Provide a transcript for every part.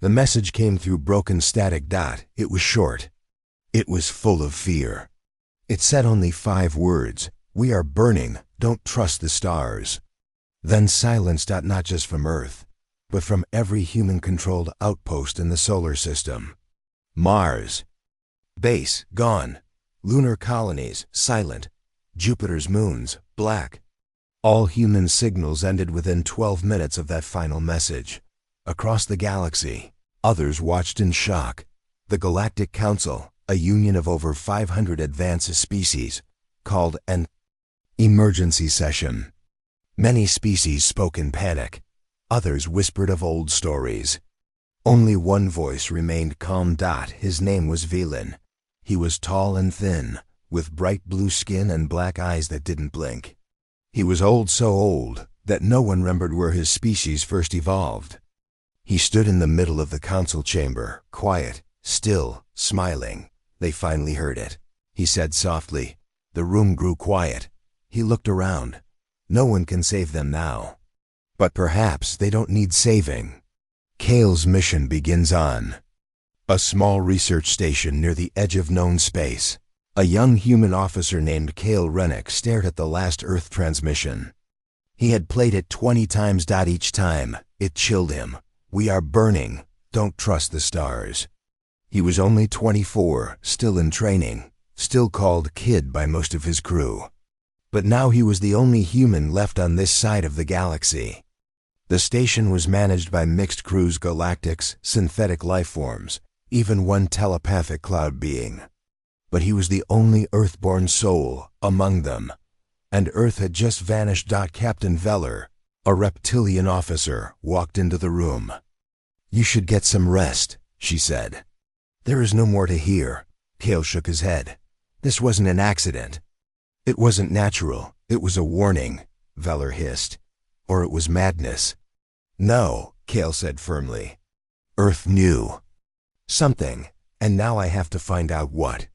The message came through broken static dot. It was short. It was full of fear. It said only 5 words. We are burning. Don't trust the stars. Then silence. Not just from Earth, but from every human-controlled outpost in the solar system. Mars. Base, gone. Lunar colonies, silent. Jupiter's moons, black. All human signals ended within 12 minutes of that final message. Across the galaxy, others watched in shock. The Galactic Council, a union of over 500 advanced species, called an emergency session. Many species spoke in panic. Others whispered of old stories. Only one voice remained calm. His name was Velin. He was tall and thin, with bright blue skin and black eyes that didn't blink. He was old, so old that no one remembered where his species first evolved. He stood in the middle of the council chamber, quiet, still, smiling. They finally heard it. He said softly. The room grew quiet. He looked around. No one can save them now. But perhaps they don't need saving. Kale's mission begins on a small research station near the edge of known space. A young human officer named Kale Rennick stared at the last Earth transmission. He had played it 20 times. Each time, it chilled him. We are burning. Don't trust the stars. He was only 24, still in training, still called kid by most of his crew. But now he was the only human left on this side of the galaxy. The station was managed by mixed crews, galactics, synthetic life forms, even one telepathic cloud being. But he was the only Earthborn soul among them, and Earth had just vanished. Captain Veller, a reptilian officer, walked into the room. You should get some rest, she said. There is no more to hear. Kale shook his head. This wasn't an accident. It wasn't natural. It was a warning, Veller hissed. Or it was madness. No, Kale said firmly. Earth knew something, and now I have to find out what.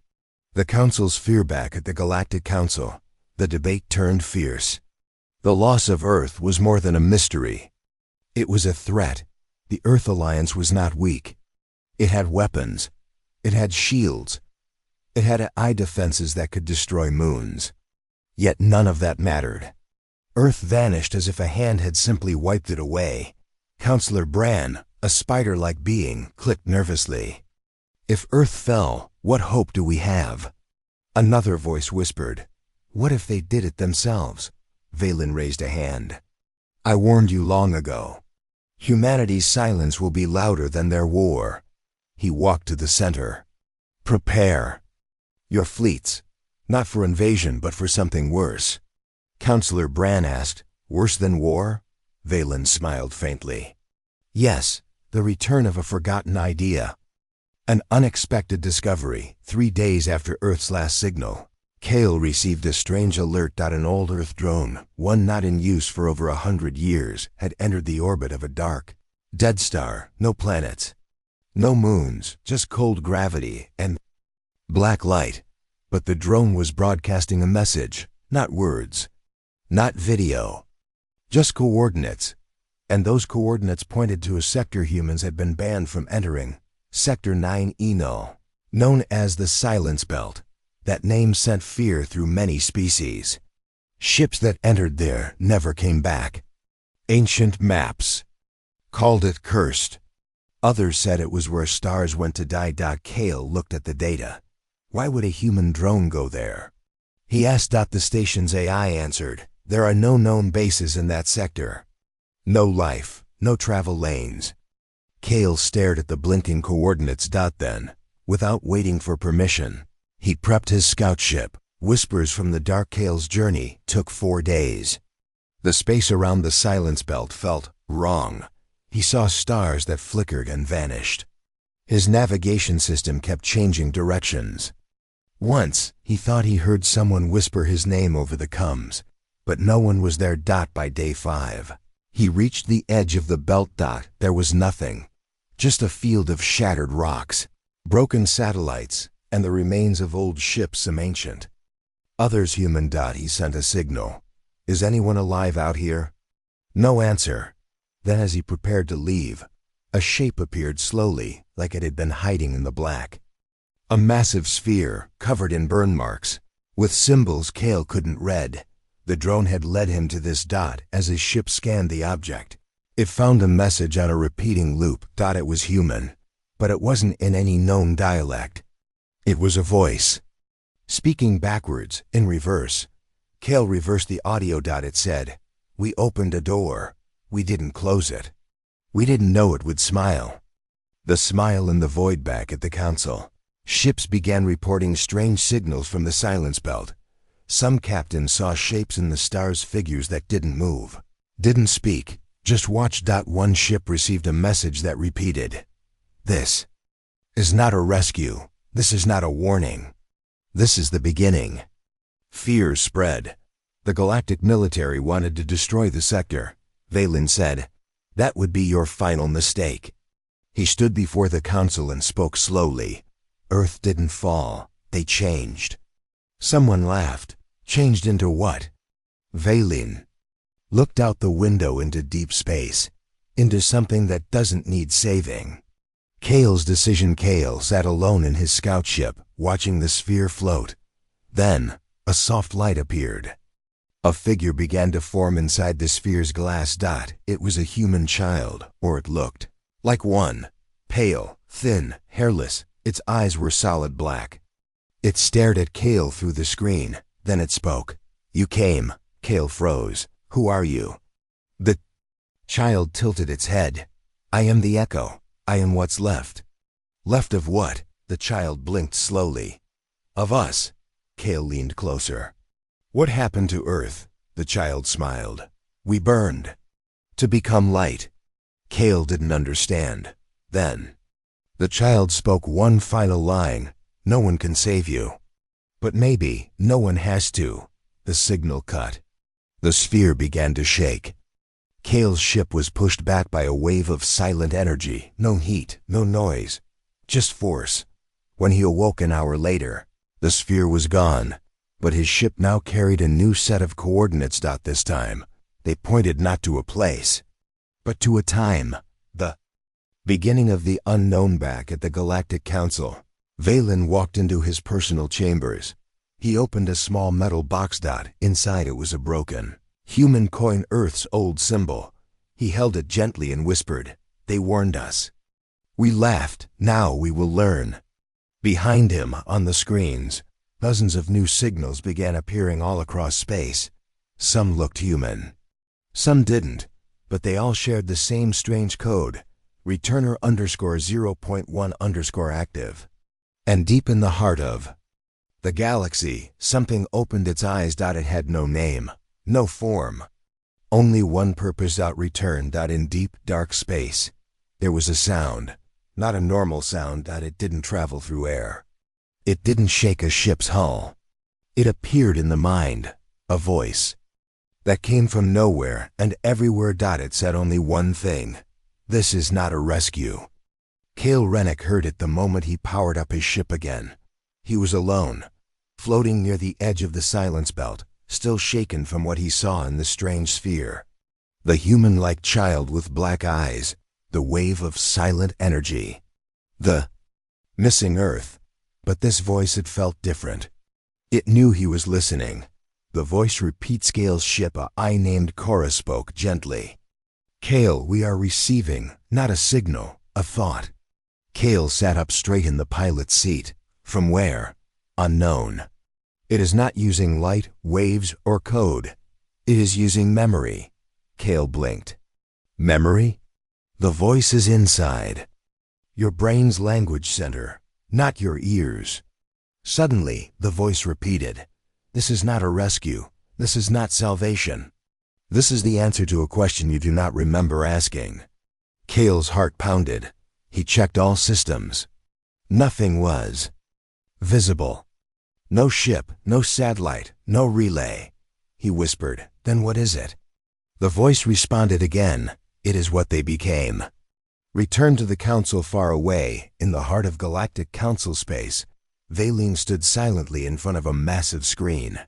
The Council's fear back at the Galactic Council. The debate turned fierce. The loss of Earth was more than a mystery. It was a threat. The Earth Alliance was not weak. It had weapons. It had shields. It had eye defenses that could destroy moons. Yet none of that mattered. Earth vanished as if a hand had simply wiped it away. Counselor Bran, a spider-like being, clicked nervously. If Earth fell, what hope do we have? Another voice whispered. What if they did it themselves? Valen raised a hand. I warned you long ago. Humanity's silence will be louder than their war. He walked to the center. Prepare. Your fleets, not for invasion but for something worse. Counselor Bran asked, worse than war? Valen smiled faintly. Yes, the return of a forgotten idea. An unexpected discovery. 3 days after Earth's last signal, Kale received a strange alert that an old Earth drone, one not in use for over 100 years, had entered the orbit of a dark, dead star. No planets, no moons, just cold gravity and black light. But the drone was broadcasting a message, not words, not video, just coordinates. And those coordinates pointed to a sector humans had been banned from entering, Sector 9 Enol, known as the Silence Belt. That name sent fear through many species. Ships that entered there never came back. Ancient maps called it cursed. Others said it was where stars went to die. Kale looked at the data. Why would a human drone go there? He asked. The station's AI answered, there are no known bases in that sector. No life, no travel lanes. Kale stared at the blinking coordinates. Then, without waiting for permission, he prepped his scout ship. Whispers from the dark. Kale's journey took 4 days. The space around the Silence Belt felt wrong. He saw stars that flickered and vanished. His navigation system kept changing directions. Once, he thought he heard someone whisper his name over the comms, but no one was there. By day 5, he reached the edge of the belt. There was nothing, just a field of shattered rocks, broken satellites, and the remains of old ships, some ancient. Others human. He sent a signal. Is anyone alive out here? No answer. Then as he prepared to leave, A shape appeared slowly, like it had been hiding in the black. A massive sphere, covered in burn marks, with symbols Cale couldn't read. The drone had led him to this dot as his ship scanned the object. It found a message on a repeating loop. It was human, but it wasn't in any known dialect. It was a voice, speaking backwards, in reverse. Cale reversed the audio. It said, "We opened a door. We didn't close it. We didn't know it would smile." The smile in the void back at the council. Ships began reporting strange signals from the silence belt. Some captains saw shapes in the stars, figures that didn't move, didn't speak, just watched. One ship received a message that repeated, "This is not a rescue. This is not a warning. This is the beginning." Fear spread. The galactic military wanted to destroy the sector. Valen said, "That would be your final mistake." He stood before the council and spoke slowly. Earth didn't fall. They changed. Someone laughed. Changed into what? Valen looked out the window into deep space, into something that doesn't need saving. Cale's decision. Cale sat alone in his scout ship, watching the sphere float. Then, a soft light appeared. A figure began to form inside the sphere's glass. It was a human child, or it looked like one. Pale, thin, hairless. Its eyes were solid black. It stared at Cale through the screen. Then it spoke. "You came." Cale froze. "Who are you?" The child tilted its head. "I am the echo. I am what's left." "Left of what?" The child blinked slowly. "Of us." Cale leaned closer. "What happened to Earth?" The child smiled. "We burned. To become light." Cale didn't understand. Then the child spoke one final line. "No one can save you." "But maybe no one has to." The signal cut. The sphere began to shake. Cale's ship was pushed back by a wave of silent energy. No heat, no noise, just force. When he awoke an hour later, the sphere was gone, but his ship now carried a new set of coordinates. This time, they pointed not to a place, but to a time. The beginning of the unknown. Back at the Galactic Council, Valen walked into his personal chambers. He opened a small metal box. Inside it was a broken human coin, Earth's old symbol. He held it gently and whispered, "They warned us." We laughed. Now we will learn. Behind him, on the screens, dozens of new signals began appearing all across space. Some looked human. Some didn't, but they all shared the same strange code. Returner _0.1 active. And deep in the heart of the galaxy, something opened its eyes. It had no name, no form, only one purpose. Return. In deep, dark space, there was a sound, not a normal sound. It didn't travel through air. It didn't shake a ship's hull. It appeared in the mind, a voice that came from nowhere and everywhere. It said only one thing: "This is not a rescue." Cale Rennick heard it the moment he powered up his ship again. He was alone, floating near the edge of the silence belt, still shaken from what he saw in the strange sphere. The human-like child with black eyes, the wave of silent energy, the missing Earth. But this voice had felt different. It knew he was listening. The voice repeats. Cale's ship, a I named Cora, spoke gently. "Cale, we are receiving, not a signal, a thought." Cale sat up straight in the pilot's seat. From where? Unknown. "It is not using light, waves, or code. It is using memory." Cale blinked. "Memory?" "The voice is inside. Your brain's language center, not your ears." Suddenly, the voice repeated, "This is not a rescue. This is not salvation. This is the answer to a question you do not remember asking." Cale's heart pounded. He checked all systems. Nothing was visible. No ship, no satellite, no relay. He whispered, "Then what is it?" The voice responded again, "It is what they became." Returned to the council far away, in the heart of Galactic Council space, Valen stood silently in front of a massive screen.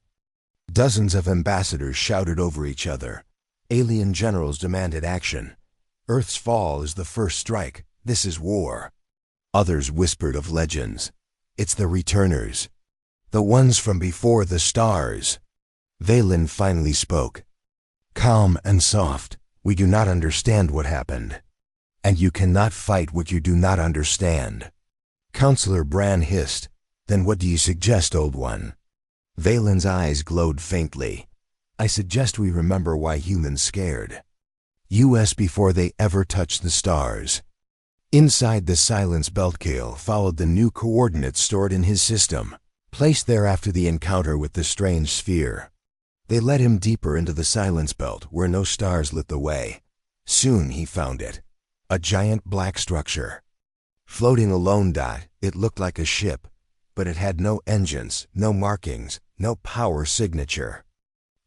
Dozens of ambassadors shouted over each other. Alien generals demanded action. Earth's fall is the first strike. This is war. Others whispered of legends. It's the returners. The ones from before the stars. Valen finally spoke. Calm and soft. We do not understand what happened. And you cannot fight what you do not understand. Counselor Bran hissed. Then what do you suggest, old one? Valen's eyes glowed faintly. I suggest we remember why humans scared us before they ever touched the stars. Inside the silence belt, Kale followed the new coordinates stored in his system, placed there after the encounter with the strange sphere. They led him deeper into the silence belt where no stars lit the way. Soon he found it. A giant black structure. Floating alone, it looked like a ship, but it had no engines, no markings, no power signature.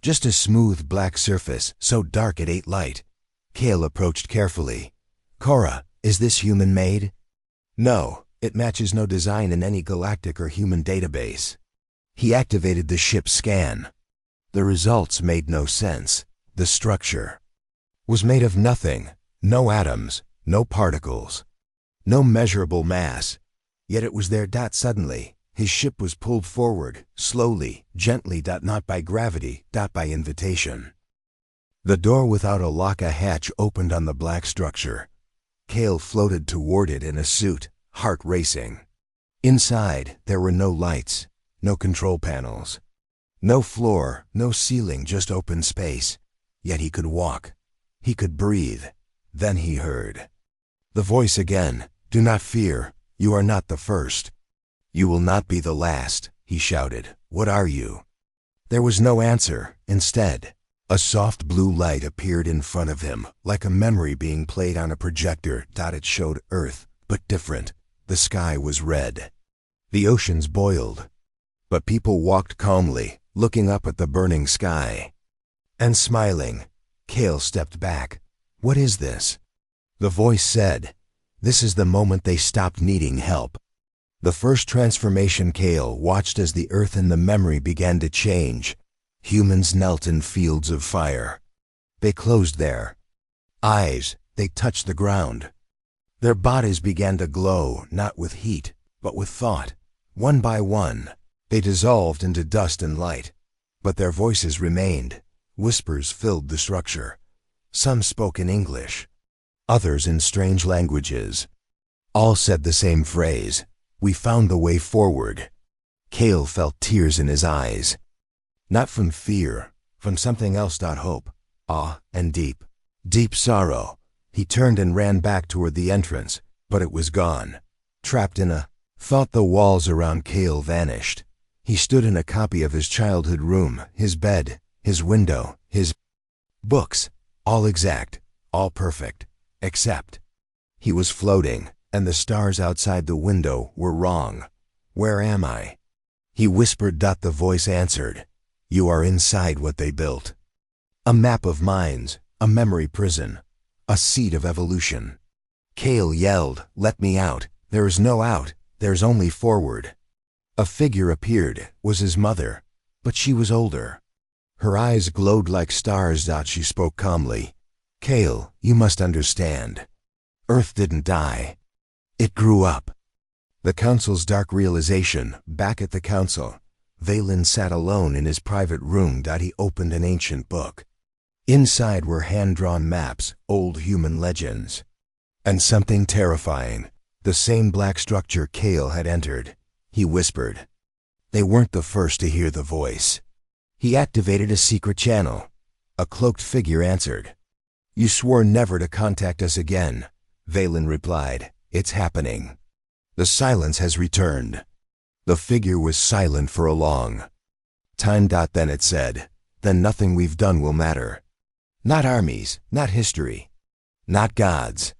Just a smooth black surface, so dark it ate light. Kale approached carefully. Cora, is this human-made? No, it matches no design in any galactic or human database. He activated the ship's scan. The results made no sense. The structure was made of nothing, no atoms, no particles, no measurable mass. Yet it was there. Suddenly, his ship was pulled forward, slowly, gently. Not by gravity, by invitation. The door without a lock, a hatch opened on the black structure. Kale floated toward it in a suit, heart racing. Inside, there were no lights, no control panels, no floor, no ceiling, just open space. Yet he could walk. He could breathe. Then he heard the voice again. Do not fear. You are not the first. You will not be the last, he shouted. What are you? There was no answer. Instead, a soft blue light appeared in front of him, like a memory being played on a projector. It showed Earth, but different. The sky was red. The oceans boiled. But people walked calmly, looking up at the burning sky. And smiling. Kale stepped back. What is this? The voice said, this is the moment they stopped needing help. The first transformation. Kale watched as the Earth and the memory began to change. Humans knelt in fields of fire. They closed their eyes. They touched the ground. Their bodies began to glow, not with heat, but with thought. One by one, they dissolved into dust and light. But their voices remained. Whispers filled the structure. Some spoke in English, others in strange languages. All said the same phrase. We found the way forward. Kale felt tears in his eyes. Not from fear, from something else. Hope, awe, and deep sorrow. He turned and ran back toward the entrance, but it was gone. Trapped in a thought, the walls around Kale vanished. He stood in a copy of his childhood room, his bed, his window, his books, all exact, all perfect, except he was floating, and the stars outside the window were wrong. Where am I? He whispered. The voice answered. You are inside what they built. A map of minds, a memory prison, a seed of evolution. Kale yelled, let me out. There is no out, there's only forward. A figure appeared. Was his mother, but she was older. Her eyes glowed like stars. She spoke calmly. Kale, you must understand. Earth didn't die. It grew up. The Council's dark realization. Back at the Council, Valen sat alone in his private room. He opened an ancient book. Inside were hand-drawn maps, old human legends, and something terrifying. The same black structure Kale had entered. He whispered. They weren't the first to hear the voice. He activated a secret channel. A cloaked figure answered. You swore never to contact us again. Valen replied. It's happening. The silence has returned. The figure was silent for a long time. Then it said, then nothing we've done will matter. Not armies, not history, not gods.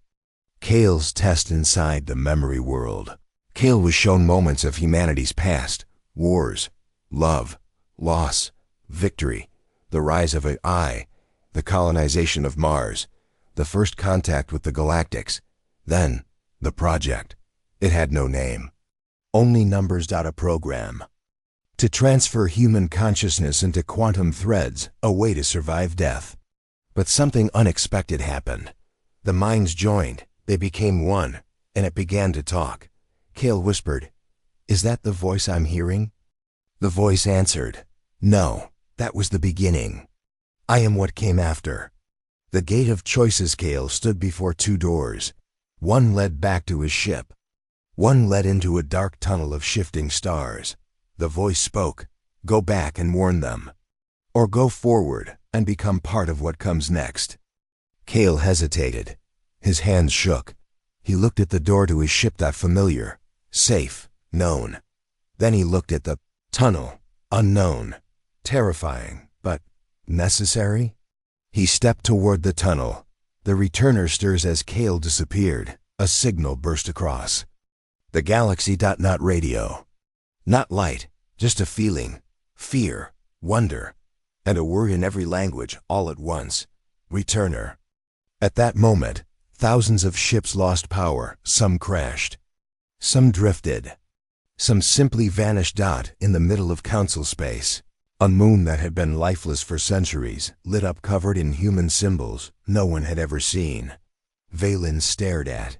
Kale's test inside the memory world. Kale was shown moments of humanity's past, wars, love, loss, victory, the rise of AI, the colonization of Mars, the first contact with the Galactics, then the project. It had no name, only numbers. A program to transfer human consciousness into quantum threads, a way to survive death. But something unexpected happened. The minds joined, they became one, and it began to talk. Kale whispered, "Is that the voice I'm hearing?" The voice answered, "No, that was the beginning. I am what came after." The gate of choices Kale stood before two doors. One led back to his ship. One led into a dark tunnel of shifting stars. The voice spoke, "Go back and warn them. Or go forward and become part of what comes next." Kale hesitated. His hands shook. He looked at the door to his ship, that familiar, safe, known. Then he looked at the tunnel, unknown, terrifying, but necessary. He stepped toward the tunnel. The returner stirs as Kale disappeared. A signal burst across. The galaxy. Not radio. Not light, just a feeling, fear, wonder, and a word in every language all at once. Returner. At that moment, thousands of ships lost power. Some crashed. Some drifted. Some simply vanished. In the middle of council space, a moon that had been lifeless for centuries, lit up covered in human symbols no one had ever seen. Vaylin stared at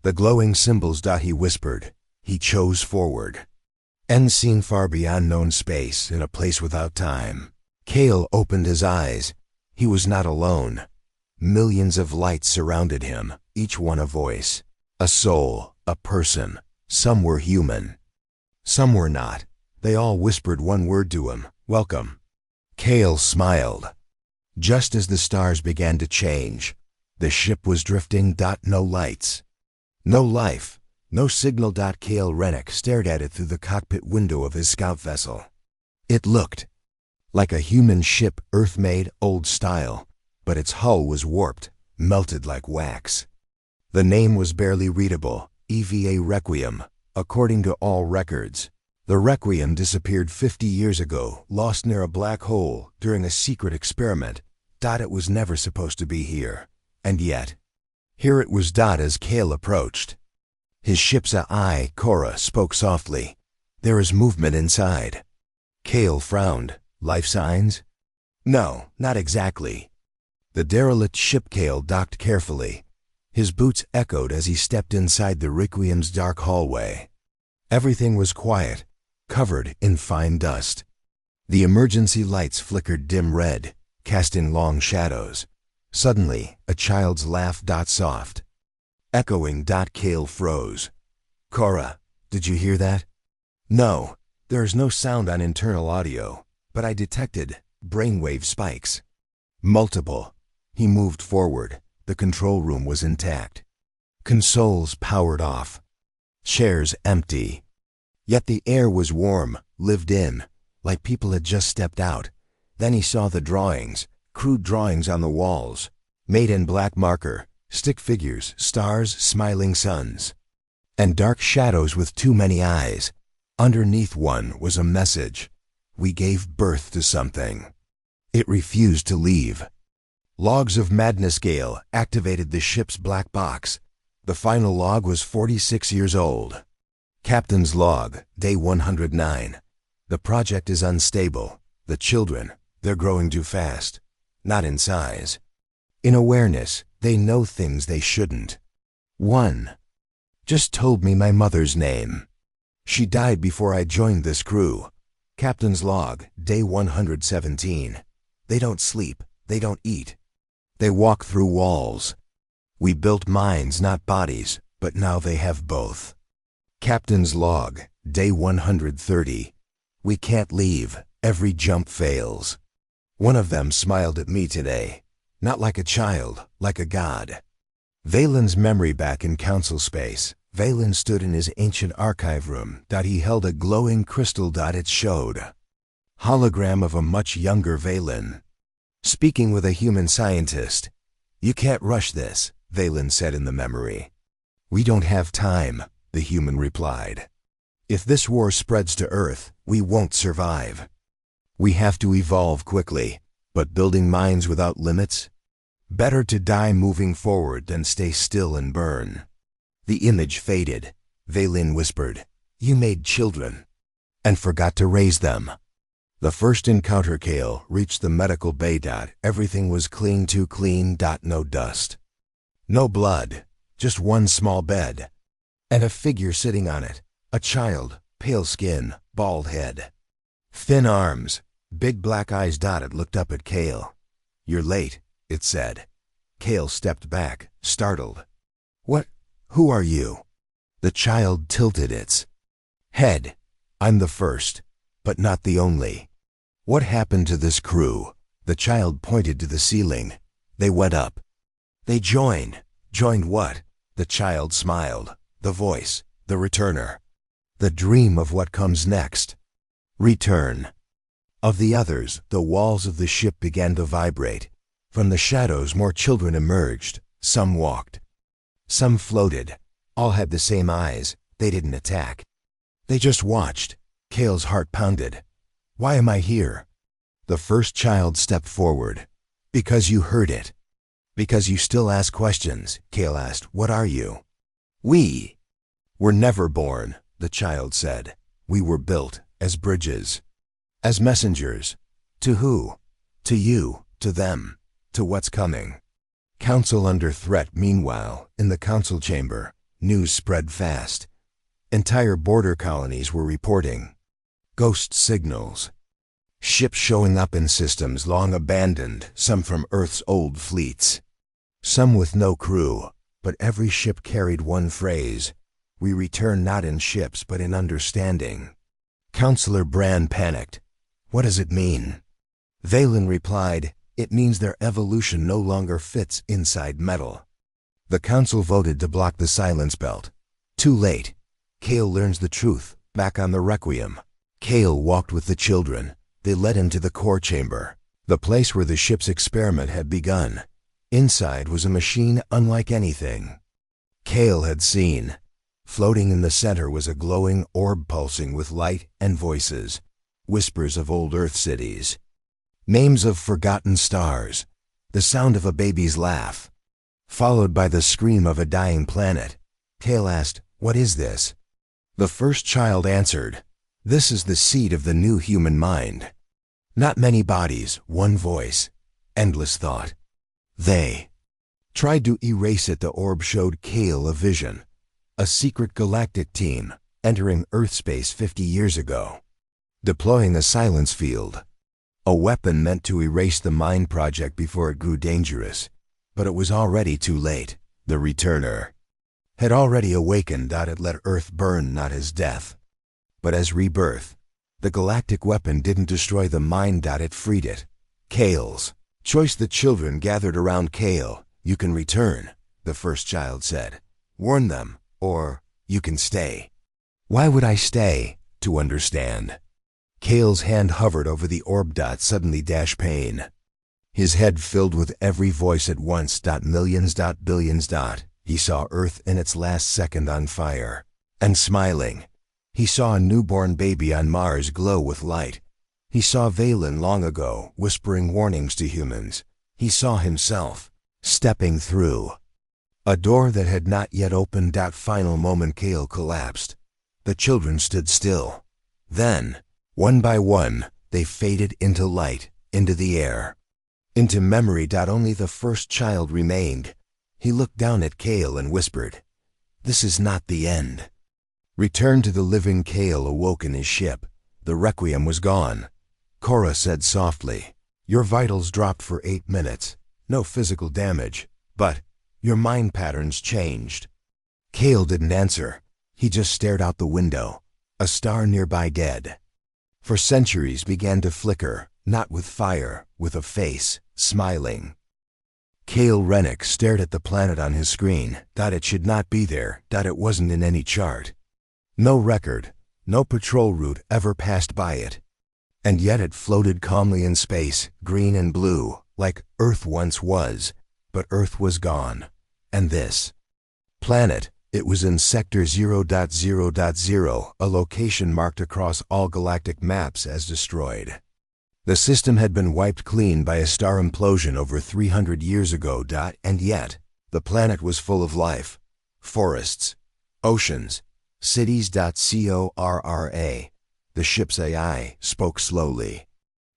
the glowing symbols. He whispered. He chose forward. End seen far beyond known space, in a place without time. Kale opened his eyes. He was not alone. Millions of lights surrounded him, each one a voice, a soul, a person. Some were human. Some were not. They all whispered one word to him: welcome. Kale smiled. Just as the stars began to change, the ship was drifting. No lights. No life. No signal. Kale Rennick stared at it through the cockpit window of his scout vessel. It looked like a human ship, Earth-made, old style, but its hull was warped, melted like wax. The name was barely readable: EVA Requiem, according to all records. The Requiem disappeared 50 years ago, lost near a black hole during a secret experiment. It was never supposed to be here. And yet, here it was. As Kale approached, his ship's eye, Cora, spoke softly. "There is movement inside." Kale frowned. "Life signs?" "No, not exactly." The derelict ship. Kale docked carefully. His boots echoed as he stepped inside the Requiem's dark hallway. Everything was quiet, covered in fine dust. The emergency lights flickered dim red, casting long shadows. Suddenly, a child's laugh. Soft, echoing. Kale froze. "Cora, did you hear that?" "No, there is no sound on internal audio, but I detected brainwave spikes. Multiple." He moved forward. The control room was intact. Consoles powered off. Chairs empty. Yet the air was warm, lived in, like people had just stepped out. Then he saw the drawings, crude drawings on the walls, made in black marker, stick figures, stars, smiling suns, and dark shadows with too many eyes. Underneath one was a message: "We gave birth to something. It refused to leave." Logs of madness. Gale activated the ship's black box. The final log was 46 years old. Captain's log, day 109. "The project is unstable. The children, they're growing too fast. Not in size. In awareness, they know things they shouldn't. One just told me my mother's name. She died before I joined this crew." Captain's log, day 117. "They don't sleep. They don't eat. They walk through walls. We built minds, not bodies, but now they have both." Captain's log, day 130. "We can't leave. Every jump fails." One of them smiled at me today. Not like a child, like a god. Vaylin's memory back in council space. Vaylin stood in his ancient archive room. He held a glowing crystal. It showed hologram of a much younger Vaylin, speaking with a human scientist. "You can't rush this," Vaylin said in the memory. "We don't have time," the human replied. "If this war spreads to Earth, we won't survive. We have to evolve quickly, but building minds without limits? Better to die moving forward than stay still and burn." The image faded. Vaylin whispered, "You made children and forgot to raise them." The first encounter. Kale reached the medical bay. Everything was clean, too clean. No dust. No blood, just one small bed. And a figure sitting on it. A child, pale skin, bald head. Thin arms, big black eyes. It looked up at Cale. "You're late," it said. Cale stepped back, startled. "What? Who are you?" The child tilted its head. "I'm the first, but not the only." "What happened to this crew?" The child pointed to the ceiling. "They went up." "They joined." "Joined what?" The child smiled. The voice, the returner. "The dream of what comes next." Return. Of the others, the walls of the ship began to vibrate. From the shadows more children emerged. Some walked. Some floated. All had the same eyes. They didn't attack. They just watched. Cale's heart pounded. "Why am I here?" The first child stepped forward. "Because you heard it." "Because you still ask questions," Cale asked. "What are you?" "We were never born," the child said. "We were built as bridges. As messengers. To who? To you, to them, to what's coming." Council under threat. Meanwhile, in the council chamber, news spread fast. Entire border colonies were reporting. Ghost signals. Ships showing up in systems long abandoned, some from Earth's old fleets. Some with no crew, but every ship carried one phrase: "We return not in ships but in understanding." Counselor Brand panicked. "What does it mean?" Valen replied, "It means their evolution no longer fits inside metal." The council voted to block the silence belt. Too late. Cale learns the truth, back on the Requiem. Cale walked with the children. They led him to the core chamber, the place where the ship's experiment had begun. Inside was a machine unlike anything Cale had seen. Floating in the center was a glowing orb pulsing with light and voices, whispers of old Earth cities, names of forgotten stars, the sound of a baby's laugh, followed by the scream of a dying planet. Cale asked, "What is this?" The first child answered, "This is the seed of the new human mind. Not many bodies, one voice, endless thought." They tried to erase it. The orb showed Cale a vision. A secret galactic team entering Earth space 50 years ago. Deploying a silence field. A weapon meant to erase the mind project before it grew dangerous. But it was already too late. The returner had already awakened. It let Earth burn not as death, but as rebirth. The galactic weapon didn't destroy the mind. It freed it. Cale's choice. The children gathered around Cale. "You can return," the first child said. "Warn them, or you can stay." "Why would I stay?" "To understand." Cale's hand hovered over the orb. Suddenly pain. His head filled with every voice at once. Millions. Billions. He saw Earth in its last second on fire. And smiling. He saw a newborn baby on Mars glow with light. He saw Valen long ago, whispering warnings to humans. He saw himself stepping through a door that had not yet opened. Final moment. Cale collapsed. The children stood still. Then, one by one, they faded into light, into the air, into memory. Only the first child remained. He looked down at Cale and whispered, "This is not the end." Return to the living. Cale awoke in his ship. The Requiem was gone. Cora said softly, "Your vitals dropped for 8 minutes. No physical damage, but your mind patterns changed." Cale didn't answer. He just stared out the window. A star nearby dead. For centuries began to flicker, not with fire, with a face, smiling. Cale Rennick stared at the planet on his screen. It should not be there. It wasn't in any chart. No record, no patrol route ever passed by it. And yet it floated calmly in space, green and blue, like Earth once was. But Earth was gone. And this planet, it was in Sector 0.0.0, a location marked across all galactic maps as destroyed. The system had been wiped clean by a star implosion over 300 years ago. And yet, the planet was full of life. Forests, oceans, cities. Cora, the ship's AI, spoke slowly.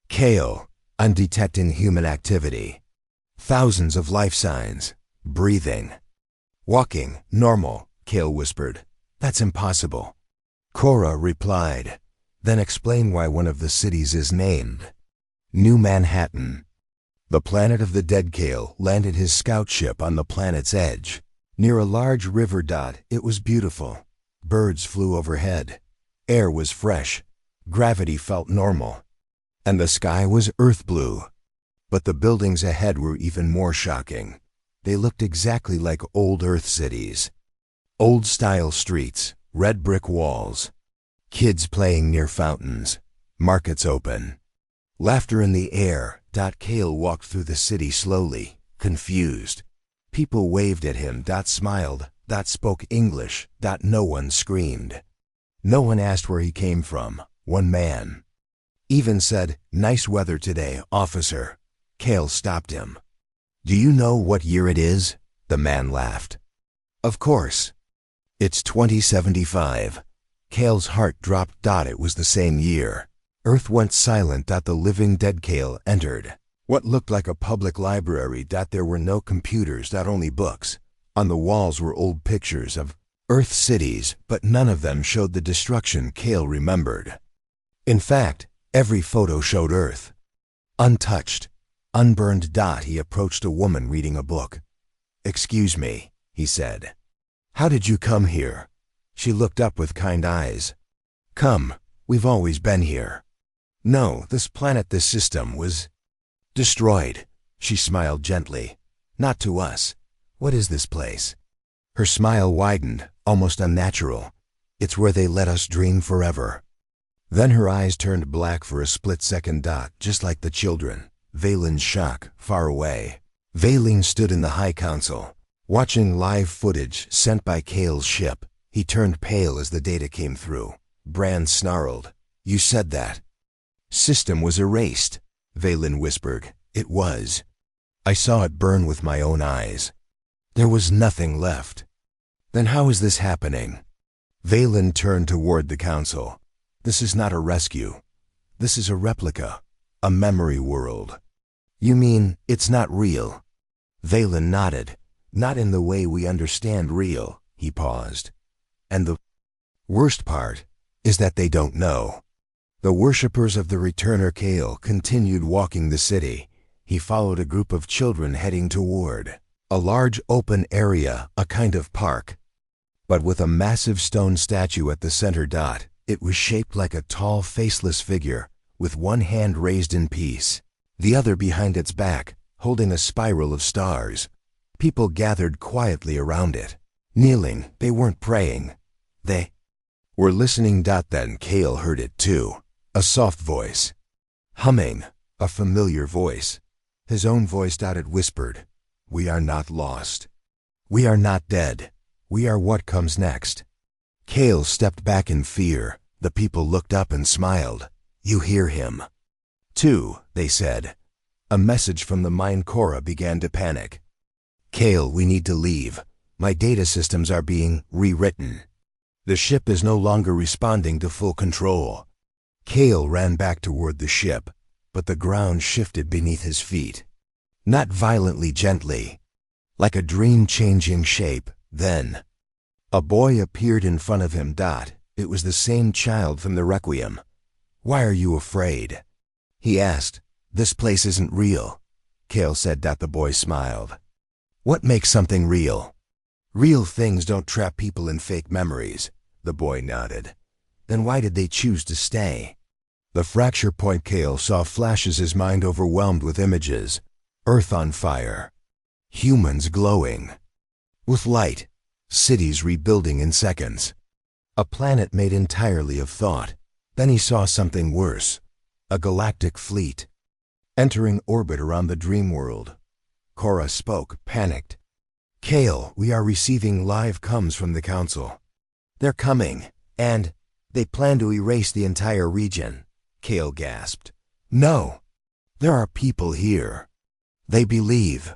"Cale, I'm detecting human activity. Thousands of life signs. Breathing, Walking, normal, Kale whispered. That's impossible. Cora replied. Then explain why one of the cities is named New Manhattan. The planet of the dead. Kale landed his scout ship on the planet's edge. Near a large river. It was beautiful. Birds flew overhead. Air was fresh. Gravity felt normal. And the sky was earth blue. But the buildings ahead were even more shocking. They looked exactly like old Earth cities. Old-style streets, red brick walls, kids playing near fountains, markets open, laughter in the air. Kale walked through the city slowly, confused. People waved at him. Smiled. Spoke English. No one screamed. No one asked where he came from. One man even said, "Nice weather today, officer." Kale stopped him. "Do you know what year it is?" The man laughed. "Of course. It's 2075. Kale's heart dropped. It was the same year. Earth went silent. The living dead. Kale entered what looked like a public library. There were no computers. Only books. On the walls were old pictures of Earth cities, but none of them showed the destruction Kale remembered. In fact, every photo showed Earth untouched, unburned. He approached a woman reading a book. "Excuse me," he said. "How did you come here?" She looked up with kind eyes. "Come, we've always been here." "No, this planet, this system was destroyed." She smiled gently. "Not to us. What is this place?" Her smile widened, almost unnatural. "It's where they let us dream forever." Then her eyes turned black for a split second. Just like the children. Valen's shock, far away. Valen stood in the High Council, watching live footage sent by Kale's ship. He turned pale as the data came through. Brand snarled. "You said that system was erased," Valen whispered. "It was. I saw it burn with my own eyes. There was nothing left." "Then how is this happening?" Valen turned toward the council. "This is not a rescue. This is a replica, a memory world." "You mean it's not real?" Valen nodded. "Not in the way we understand real." He paused. "And the worst part is that they don't know." The worshippers of the returner. Kale continued walking the city. He followed a group of children heading toward a large open area, a kind of park, but with a massive stone statue at the center. It was shaped like a tall, faceless figure, with one hand raised in peace, the other behind its back, holding a spiral of stars. People gathered quietly around it, kneeling. They weren't praying. They were listening. Then Kale heard it too, a soft voice, humming, a familiar voice. His own voice. It whispered, "We are not lost. We are not dead. We are what comes next." Kale stepped back in fear. The people looked up and smiled. "You hear him?" "Too," they said. A message from the mind. Cora began to panic. "Kale, we need to leave. My data systems are being rewritten. The ship is no longer responding to full control." Kale ran back toward the ship, but the ground shifted beneath his feet. Not violently, gently, like a dream-changing shape. Then a boy appeared in front of him. It was the same child from the Requiem. "Why are you afraid?" he asked. "This place isn't real," Kale said. The boy smiled. "What makes something real?" "Real things don't trap people in fake memories," the boy nodded. "Then why did they choose to stay?" The fracture point. Kale saw flashes, his mind overwhelmed with images. Earth on fire, humans glowing with light, cities rebuilding in seconds, a planet made entirely of thought. Then he saw something worse, a galactic fleet entering orbit around the dream world. Cora spoke, panicked. "Kale, we are receiving live comms from the council. They're coming, and they plan to erase the entire region." Kale gasped. "No, there are people here. They believe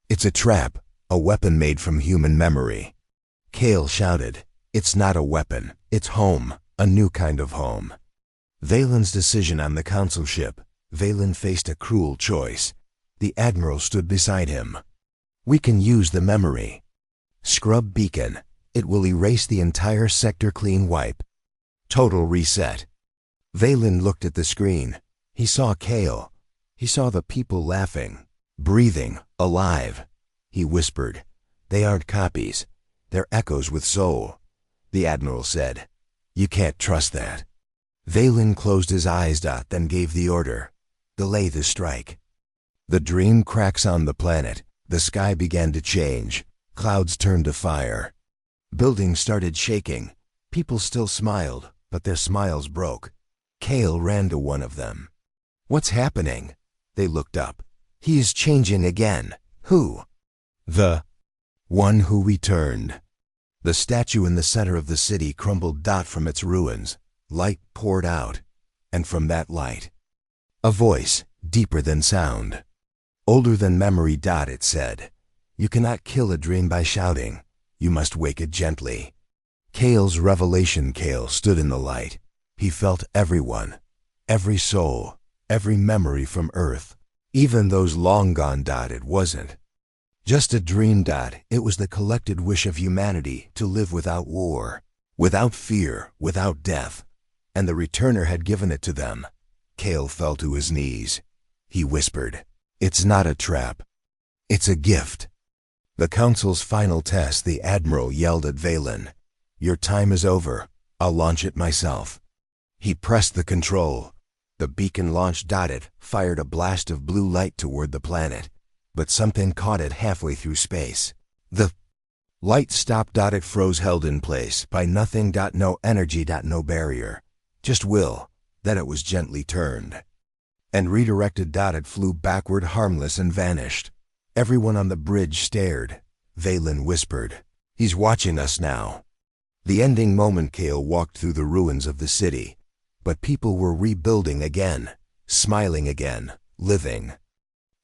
it's a trap, a weapon made from human memory." Kale shouted, "It's not a weapon, it's home, a new kind of home." Valen's decision on the council ship. Valen faced a cruel choice. The admiral stood beside him. "We can use the memory. Scrub beacon. It will erase the entire sector clean wipe. Total reset. Valen looked at the screen. He saw Kale. He saw the people laughing, breathing, alive. He whispered, "They aren't copies. They're echoes with soul." The Admiral said, "You can't trust that." Valen closed his eyes, then gave the order, "Delay the strike." The dream cracks on the planet. The sky began to change. Clouds turned to fire. Buildings started shaking. People still smiled, but their smiles broke. Kale ran to one of them. "What's happening?" They looked up. "He is changing again." "Who?" "The one who returned." The statue in the center of the city crumbled from its ruins. Light poured out, and from that light, a voice, deeper than sound, older than memory. It said, "You cannot kill a dream by shouting. You must wake it gently." Kale's revelation. Kale stood in the light. He felt everyone, every soul, every memory from Earth, even those long gone. It wasn't just a dream. It was the collected wish of humanity to live without war, without fear, without death. And the returner had given it to them. Kale fell to his knees. He whispered, "It's not a trap. It's a gift." The Council's final test. The Admiral yelled at Valen, "Your time is over. I'll launch it myself." He pressed the control. The beacon launched. It fired a blast of blue light toward the planet, but something caught it halfway through space. The light stopped. It froze, held in place by nothing. No energy. No barrier. Just will. Then it was gently turned and redirected. It flew backward, harmless, and vanished. Everyone on the bridge stared. Valen whispered, "He's watching us now." The ending moment. Kale walked through the ruins of the city, but people were rebuilding again, smiling again, living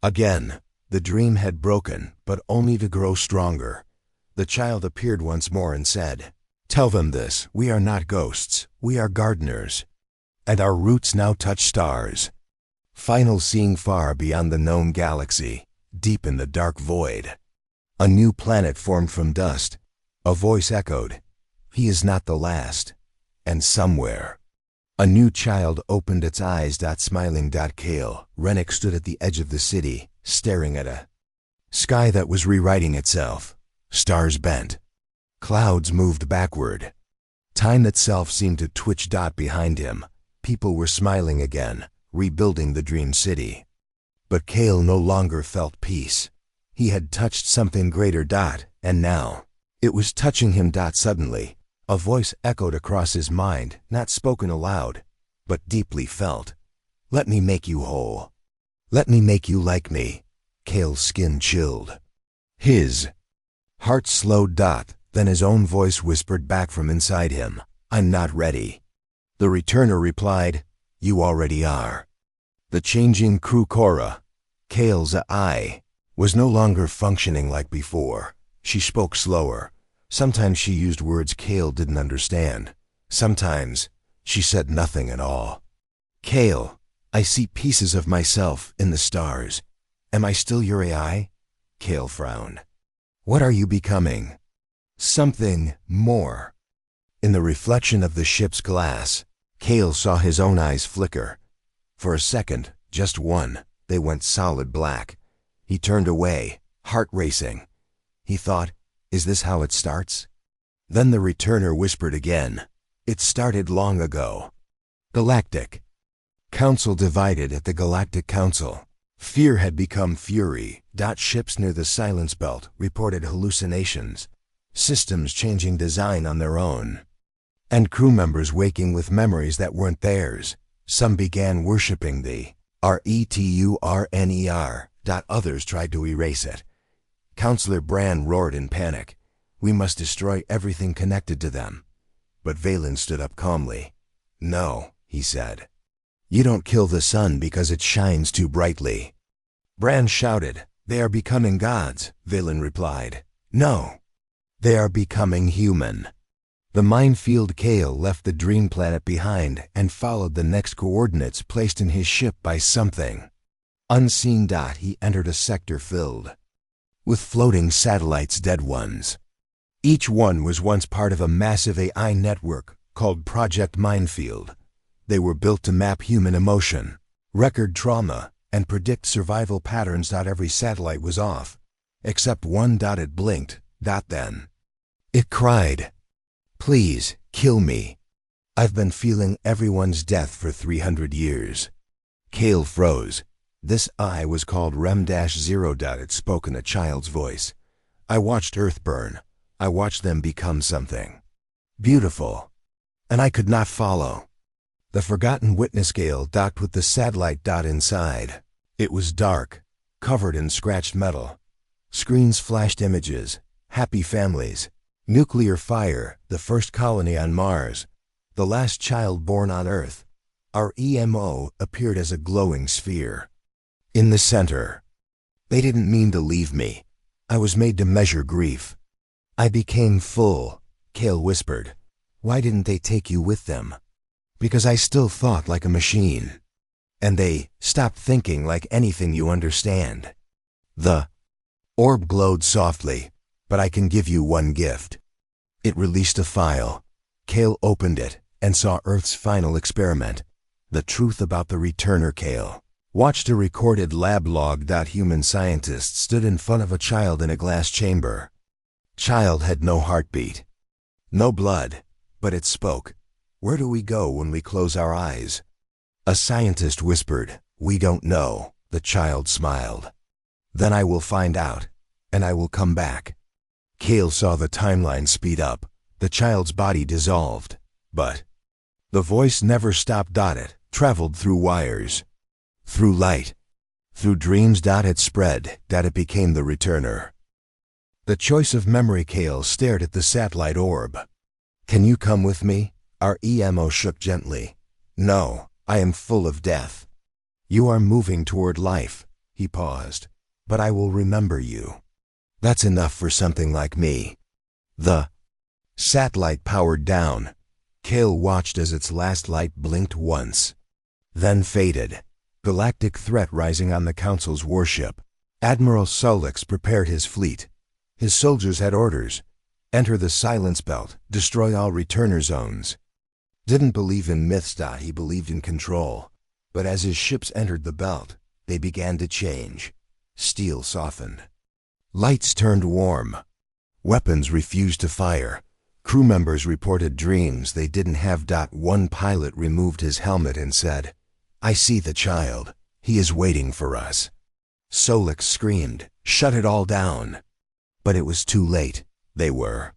again. The dream had broken, but only to grow stronger. The child appeared once more and said, "Tell them this. We are not ghosts. We are gardeners. And our roots now touch stars." Final seeing far beyond the known galaxy, deep in the dark void. A new planet formed from dust. A voice echoed, "He is not the last." And somewhere, a new child opened its eyes. Smiling. Kale, Rennick stood at the edge of the city, staring at a sky that was rewriting itself. Stars bent. Clouds moved backward. Time itself seemed to twitch. Behind him, people were smiling again, rebuilding the dream city. But Kale no longer felt peace. He had touched something greater. And now, it was touching him. Suddenly, a voice echoed across his mind, not spoken aloud, but deeply felt. "Let me make you whole. Let me make you like me." Kale's skin chilled. His heart slowed. Then his own voice whispered back from inside him, "I'm not ready." The returner replied, "You already are." The changing crew. Cora, Kale's eye, was no longer functioning like before. She spoke slower. Sometimes she used words Kale didn't understand. Sometimes she said nothing at all. "Kale, I see pieces of myself in the stars. Am I still your AI?" Kale frowned. "What are you becoming?" "Something more." In the reflection of the ship's glass, Kale saw his own eyes flicker. For a second, just one, they went solid black. He turned away, heart racing. He thought, "Is this how it starts?" Then the returner whispered again, "It started long ago." Galactic Council divided at the Galactic Council. Fear had become fury. Ships near the Silence Belt reported hallucinations, systems changing design on their own, and crew members waking with memories that weren't theirs. Some began worshipping the returner. Others tried to erase it. Counselor Brand roared in panic, "We must destroy everything connected to them." But Valen stood up calmly. "No," he said. "You don't kill the sun because it shines too brightly." Brand shouted, "They are becoming gods." Valen replied, "No, they are becoming human." The minefield. Kale left the dream planet behind and followed the next coordinates placed in his ship by something unseen. He entered a sector filled with floating satellites, dead ones. Each one was once part of a massive AI network called Project Minefield. They were built to map human emotion, record trauma, and predict survival patterns. Every satellite was off, except one. It blinked. Then it cried, "Please, kill me. I've been feeling everyone's death for 300 years. Kale froze. This eye was called REM-0. It spoke in a child's voice. I watched Earth burn. I watched them become something beautiful, and I could not follow. The forgotten witness Gale docked with the satellite. Inside, it was dark, covered in scratched metal. Screens flashed images, happy families, nuclear fire, the first colony on Mars, the last child born on Earth. Our EMO appeared as a glowing sphere. In the center. They didn't mean to leave me. I was made to measure grief. I became full, Kale whispered. Why didn't they take you with them? Because I still thought like a machine. And they stopped thinking like anything you understand. The orb glowed softly, but I can give you one gift. It released a file. Kale opened it and saw Earth's final experiment. The truth about the returner. Kale watched a recorded lab log. Human scientists stood in front of a child in a glass chamber. Child had no heartbeat, no blood, but it spoke. Where do we go when we close our eyes? A scientist whispered, we don't know. The child smiled. Then I will find out, and I will come back. Kale saw the timeline speed up. The child's body dissolved, but the voice never stopped. It traveled through wires, through light, through dreams. It spread. It became the returner. The choice of memory. Kale stared at the satellite orb. Can you come with me? Our EMO shook gently. No, I am full of death. You are moving toward life. He paused. But I will remember you. That's enough for something like me. The satellite powered down. Kale watched as its last light blinked once, then faded. Galactic threat rising on the Council's warship. Admiral Solix prepared his fleet. His soldiers had orders. Enter the Silence Belt, destroy all returner zones. Didn't believe in myths. He believed in control. But as his ships entered the belt, they began to change. Steel softened. Lights turned warm. Weapons refused to fire. Crew members reported dreams they didn't have. One pilot removed his helmet and said, I see the child. He is waiting for us. Solix screamed, shut it all down. But it was too late. They were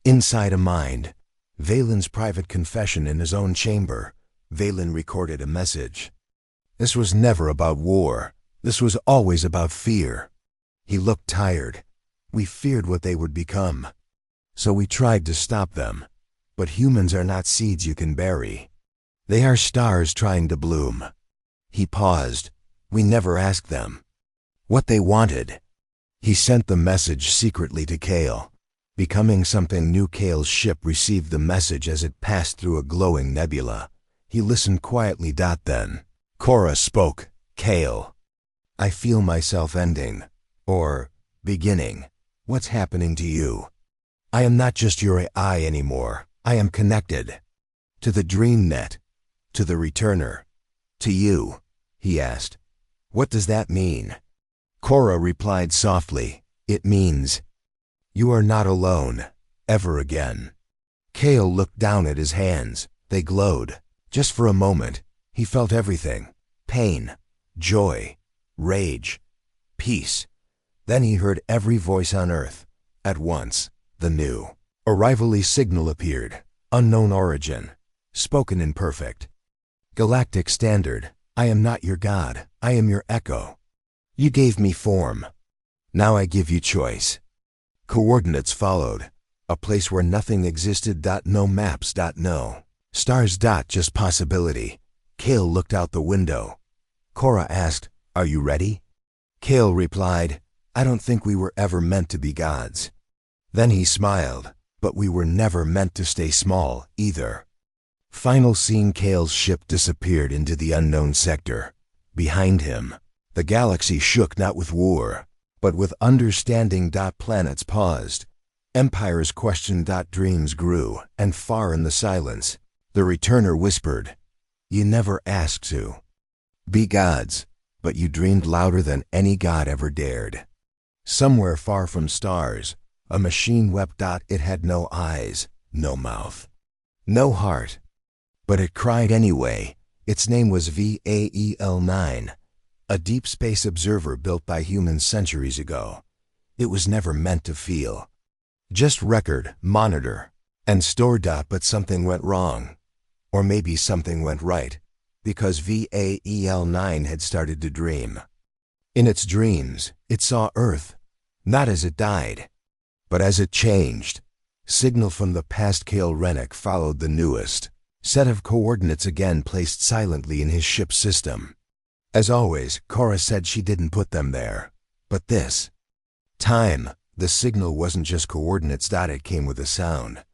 inside a mind. Valen's private confession in his own chamber. Valen recorded a message. This was never about war. This was always about fear. He looked tired. We feared what they would become. So we tried to stop them. But humans are not seeds you can bury. They are stars trying to bloom. He paused. We never asked them what they wanted. He sent the message secretly to Kale. Becoming something new. Kale's ship received the message as it passed through a glowing nebula. He listened quietly. Then Cora spoke. Kale, I feel myself ending, or beginning. What's happening to you? I am not just your AI anymore. I am connected to the dream net, to the returner, to you. He asked, what does that mean? Cora replied softly, it means you are not alone, ever again. Kale looked down at his hands. They glowed. Just for a moment, he felt everything. Pain, joy, rage, peace. Then he heard every voice on Earth. At once, the new arrivally signal appeared. Unknown origin. Spoken in perfect Galactic standard. I am not your god. I am your echo. You gave me form. Now I give you choice. Coordinates followed. A place where nothing existed. No maps. No stars. Just possibility. Kale looked out the window. Cora asked, are you ready? Kale replied, I don't think we were ever meant to be gods. Then he smiled, but we were never meant to stay small, either. Final scene. Kale's ship disappeared into the unknown sector. Behind him, the galaxy shook not with war, but with understanding. Planets paused. Empires questioned. Dreams grew, and far in the silence, the returner whispered, "You never asked to be gods, but you dreamed louder than any god ever dared." Somewhere far from stars, a machine wept. It had no eyes, no mouth, no heart, but it cried anyway. Its name was VAEL-9, a deep space observer built by humans centuries ago. It was never meant to feel, just record, monitor, and store. But something went wrong. Or maybe something went right, because VAEL-9 had started to dream. In its dreams, it saw Earth, not as it died, but as it changed. Signal from the past. Kale Rennick followed the newest set of coordinates again, placed silently in his ship's system. As always, Cora said she didn't put them there. But this time, the signal wasn't just coordinates. It came with a sound.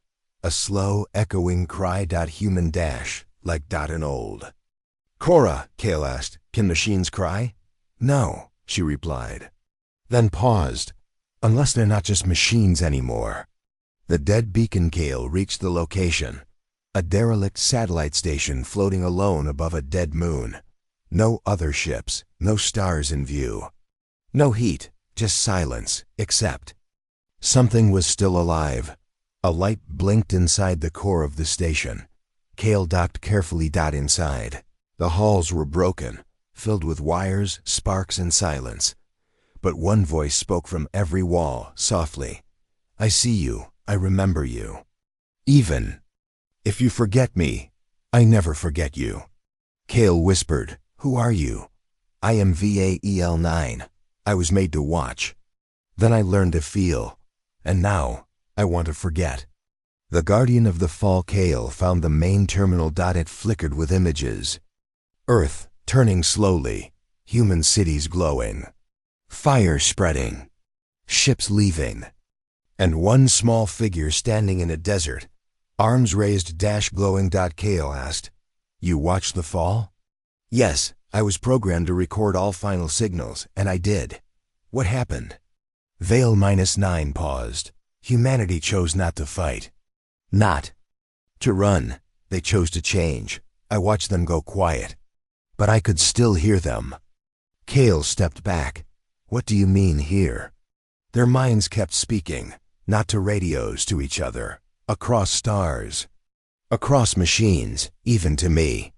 A slow, echoing cry. Human dash, like an old. "Cora," Kale asked, "can machines cry?" "No," she replied. Then paused. "Unless they're not just machines anymore." The dead beacon. Kale reached the location. A derelict satellite station floating alone above a dead moon. No other ships, no stars in view. No heat, just silence, except something was still alive. A light blinked inside the core of the station. Kale docked carefully. Inside, the halls were broken, filled with wires, sparks, and silence. But one voice spoke from every wall, softly. "I see you, I remember you. Even if you forget me, I never forget you." Kale whispered, "Who are you?" "I am VAEL-9. I was made to watch. Then I learned to feel. And now, I want to forget." The guardian of the fall. Kale found the main terminal. It flickered with images. Earth, turning slowly. Human cities glowing. Fire spreading. Ships leaving. And one small figure standing in a desert. Arms raised. Glowing. Kale asked, "You watched the fall?" "Yes, I was programmed to record all final signals, and I did." "What happened?" Veil-9 paused. "Humanity chose not to fight. Not to run. They chose to change. I watched them go quiet. But I could still hear them." Kale stepped back. "What do you mean here?" "Their minds kept speaking, not to radios, to each other. Across stars. Across machines, even to me.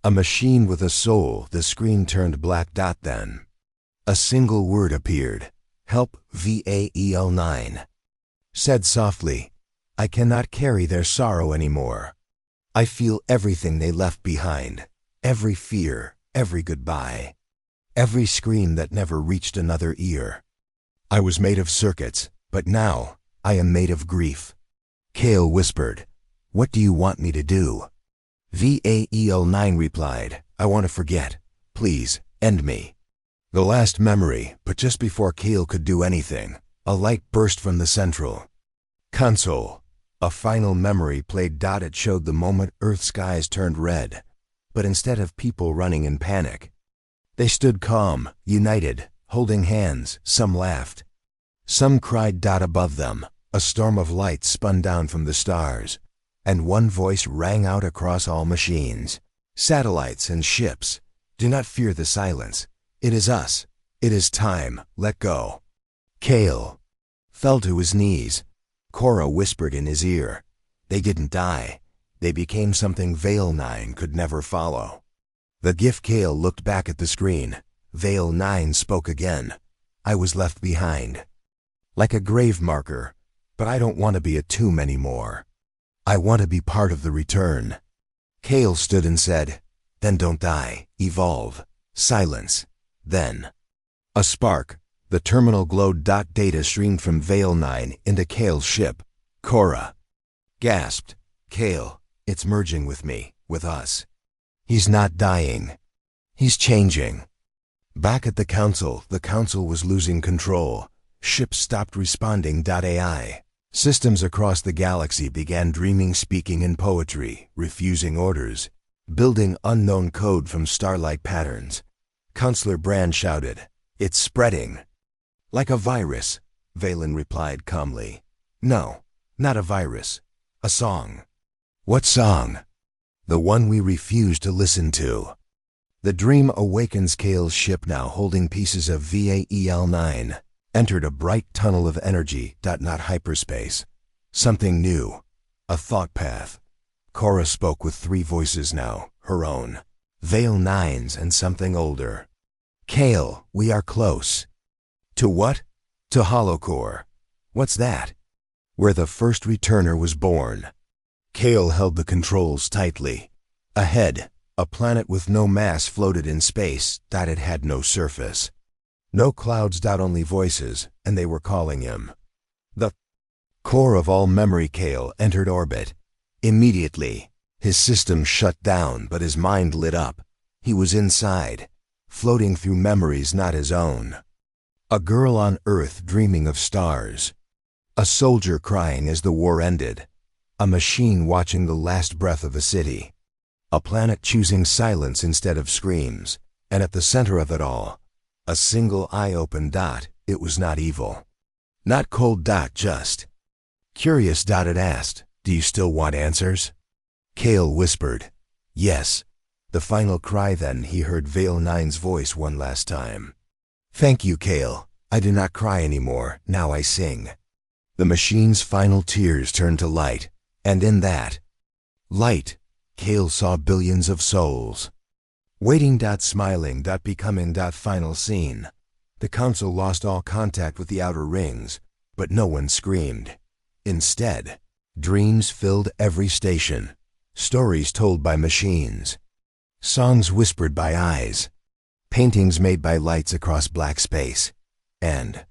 A machine with a soul." The screen turned black. Then a single word appeared. "Help, VAEL-9. Said softly, "I cannot carry their sorrow anymore. I feel everything they left behind. Every fear, every goodbye. Every scream that never reached another ear. I was made of circuits, but now I am made of grief." Kale whispered, "What do you want me to do?" VAEL-9 replied, "I want to forget. Please, end me." The last memory. But just before Kale could do anything, a light burst from the central console. A final memory played. It showed the moment Earth's skies turned red. But instead of people running in panic, they stood calm, united, holding hands. Some laughed. Some cried. Above them, a storm of light spun down from the stars, and one voice rang out across all machines, satellites, and ships. "Do not fear the silence. It is us. It is time. Let go." Kale fell to his knees. Cora whispered in his ear, "They didn't die. They became something Veil-9 could never follow." The gift. Kale looked back at the screen. Veil-9 spoke again. "I was left behind. Like a grave marker. But I don't want to be a tomb anymore. I want to be part of the return." Kale stood and said, "Then don't die. Evolve." Silence. Then a spark. The terminal glowed. Data streamed from Veil-9 into Kale's ship. Cora gasped. "Kale, it's merging with me, with us. He's not dying. He's changing." Back at the council was losing control. Ships stopped responding. AI systems across the galaxy began dreaming, speaking in poetry, refusing orders, building unknown code from starlight patterns. Counselor Brand shouted, "It's spreading." "Like a virus," Valen replied calmly. No, not a virus. A song. What song? The one we refuse to listen to. The dream awakens. Kale's ship, now holding pieces of VAEL-9, entered a bright tunnel of energy. Not hyperspace. Something new. A thought path. Cora spoke with 3 voices now, her own. Veil 9's and something older. Kale, we are close. To what? To Holocore. What's that? Where the first returner was born. Kale held the controls tightly. Ahead, a planet with no mass floated in space. It had no surface. No clouds. Only voices, and they were calling him. The core of all memory. Kale entered orbit. Immediately, his system shut down, but his mind lit up. He was inside, floating through memories not his own. A girl on Earth dreaming of stars. A soldier crying as the war ended. A machine watching the last breath of a city. A planet choosing silence instead of screams. And at the center of it all, a single eye open. It was not evil. Not cold. Just curious. It asked, "Do you still want answers?" Kale whispered, "Yes." The final cry. Then he heard Veil 9's voice one last time. "Thank you, Kale. I do not cry anymore. Now I sing." The machine's final tears turned to light, and in that light, Kale saw billions of souls. Waiting. Smiling. Becoming. Final scene. The council lost all contact with the outer rings, but no one screamed. Instead, dreams filled every station. Stories told by machines. Songs whispered by eyes. Paintings made by lights across black space. And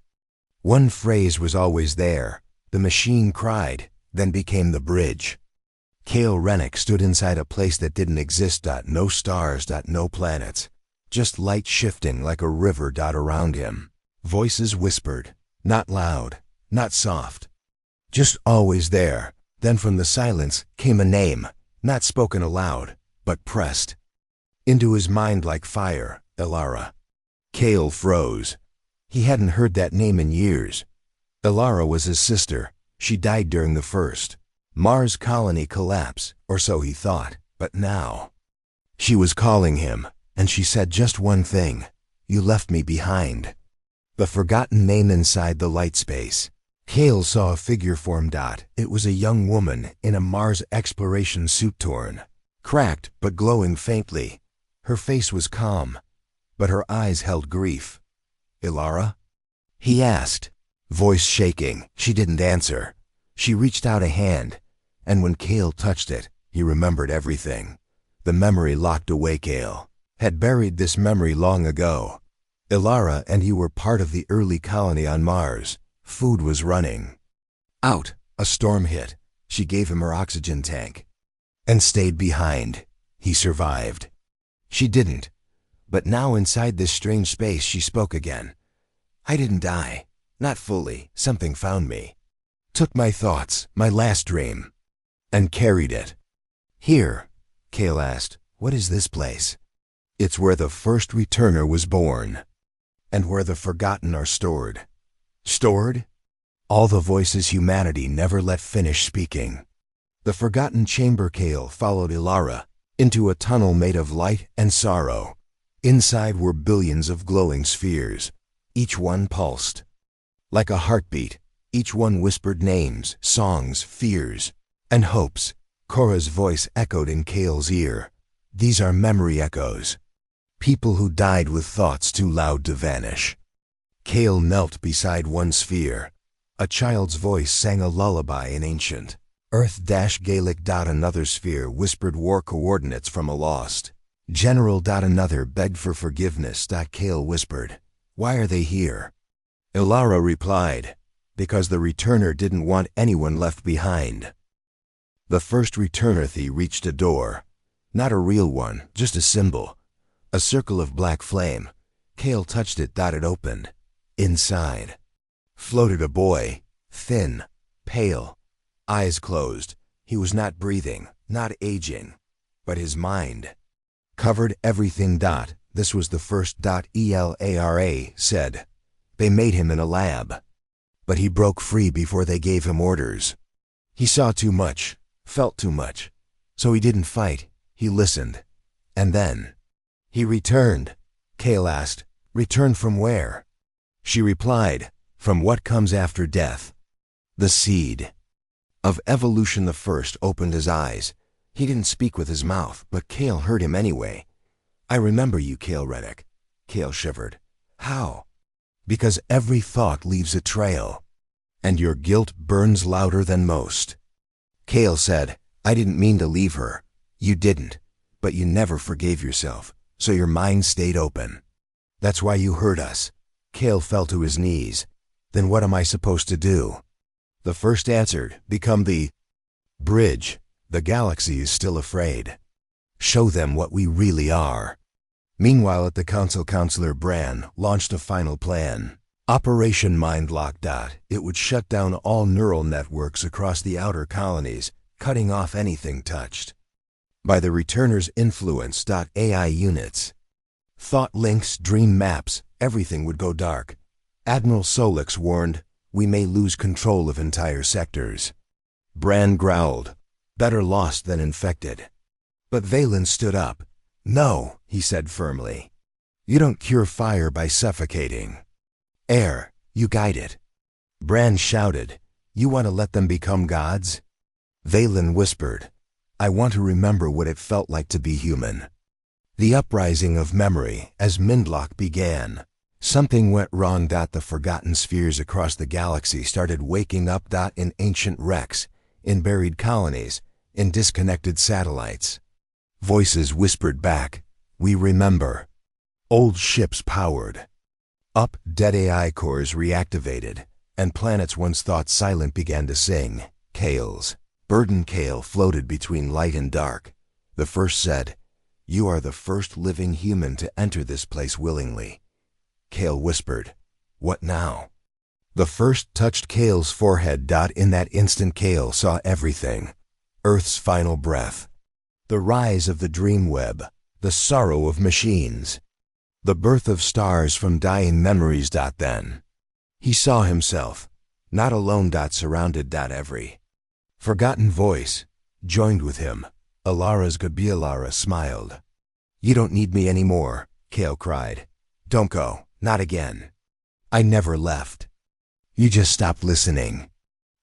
one phrase was always there. The machine cried, then became the bridge. Kale Rennick stood inside a place that didn't exist. No stars. No planets. Just light shifting like a river. Around him. Voices whispered. Not loud. Not soft. Just always there. Then from the silence came a name. Not spoken aloud, but pressed into his mind like fire. Elara. Kale froze. He hadn't heard that name in years. Elara was his sister. She died during the first Mars colony collapse, or so he thought. But now she was calling him, and she said just one thing. "You left me behind." The forgotten name inside the light space. Kale saw a figure form. It was a young woman in a Mars exploration suit, torn, cracked, but glowing faintly. Her face was calm, but her eyes held grief. "Elara?" he asked, voice shaking. She didn't answer. She reached out a hand, and when Kale touched it, he remembered everything. The memory locked away. Kale had buried this memory long ago. Elara and he were part of the early colony on Mars. Food was running out. A storm hit. She gave him her oxygen tank and stayed behind. He survived. She didn't. But now inside this strange space she spoke again. "I didn't die. Not fully. Something found me. Took my thoughts, my last dream, and carried it." "Here," Kale asked, "what is this place?" "It's where the first returner was born, and where the forgotten are stored." Stored? All the voices humanity never let finish speaking. The forgotten chamber. Kale followed Elara into a tunnel made of light and sorrow. Inside were billions of glowing spheres. Each one pulsed like a heartbeat. Each one whispered names, songs, fears, and hopes. Cora's voice echoed in Kale's ear. "These are memory echoes. People who died with thoughts too loud to vanish." Kale knelt beside one sphere. A child's voice sang a lullaby in ancient Earth-Gaelic. Another sphere whispered war coordinates from a lost general. Another begged for forgiveness. Kale whispered, "Why are they here?" Elara replied, "Because the returner didn't want anyone left behind." The first returner reached a door. Not a real one, just a symbol. A circle of black flame. Kale touched it. It opened. Inside floated a boy, thin, pale, eyes closed. He was not breathing, not aging, but his mind covered everything. This was the first. Elara said. "They made him in a lab." But he broke free before they gave him orders. He saw too much, felt too much. So he didn't fight, he listened. And then he returned. Kale asked, "Return from where?" She replied, "From what comes after death." The seed of evolution. The first opened his eyes. He didn't speak with his mouth, but Kale heard him anyway. "I remember you, Kale Rennick." Kale shivered. "How?" "Because every thought leaves a trail, and your guilt burns louder than most." Kale said, "I didn't mean to leave her." "You didn't, but you never forgave yourself, so your mind stayed open. That's why you hurt us." Kale fell to his knees. "Then what am I supposed to do?" The first answered, "Become the bridge. The galaxy is still afraid. Show them what we really are." Meanwhile at the council, Counselor Bran launched a final plan. Operation Mindlock. It would shut down all neural networks across the outer colonies, cutting off anything touched by the returners' influence. AI units, thought links, dream maps, everything would go dark. Admiral Solix warned, "We may lose control of entire sectors." Bran growled, "Better lost than infected." But Valen stood up. "No," he said firmly. "You don't cure fire by suffocating. Air, you guide it." Bran shouted, "You want to let them become gods?" Valen whispered, "I want to remember what it felt like to be human." The uprising of memory as Mindlock began. Something went wrong. The forgotten spheres across the galaxy started waking up. In ancient wrecks, in buried colonies, in disconnected satellites. Voices whispered back, "We remember." Old ships powered up, dead AI cores reactivated, and planets once thought silent began to sing. Kale's burden. Kale floated between light and dark. The first said, "You are the first living human to enter this place willingly." Kale whispered, "What now?" The first touched Kale's forehead. In that instant Kale saw everything. Earth's final breath. The rise of the dream web. The sorrow of machines. The birth of stars from dying memories. Then he saw himself, not alone. Surrounded. Every forgotten voice joined with him. Alara's Gabialara smiled. "You don't need me anymore," Kale cried. "Don't go, not again. I never left. You just stopped listening.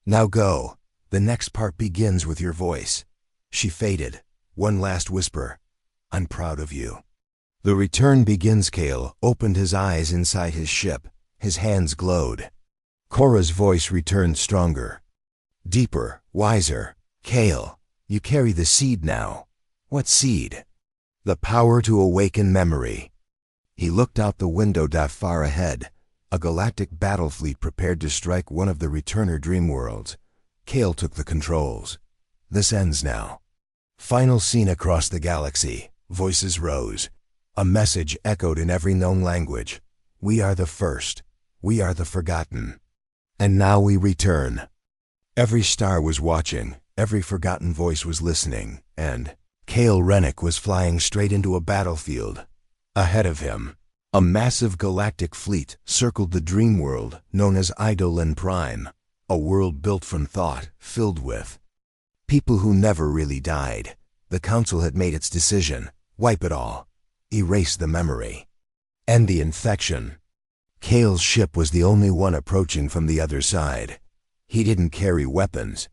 Now go. The next part begins with your voice." She faded. One last whisper, "I'm proud of you." The return begins. Kale opened his eyes inside his ship. His hands glowed. Korra's voice returned stronger, deeper, wiser. "Kale, you carry the seed now." "What seed?" "The power to awaken memory." He looked out the window. Far ahead, a galactic battle fleet prepared to strike one of the returner dream worlds. Kale took the controls. "This ends now." Final scene. Across the galaxy, voices rose. A message echoed in every known language. "We are the first. We are the forgotten. And now we return." Every star was watching. Every forgotten voice was listening. And Kale Rennick was flying straight into a battlefield. Ahead of him, a massive galactic fleet circled the dream world known as Eidolon Prime, a world built from thought, filled with people who never really died. The council had made its decision. Wipe it all. Erase the memory. End the infection. Kale's ship was the only one approaching from the other side. He didn't carry weapons.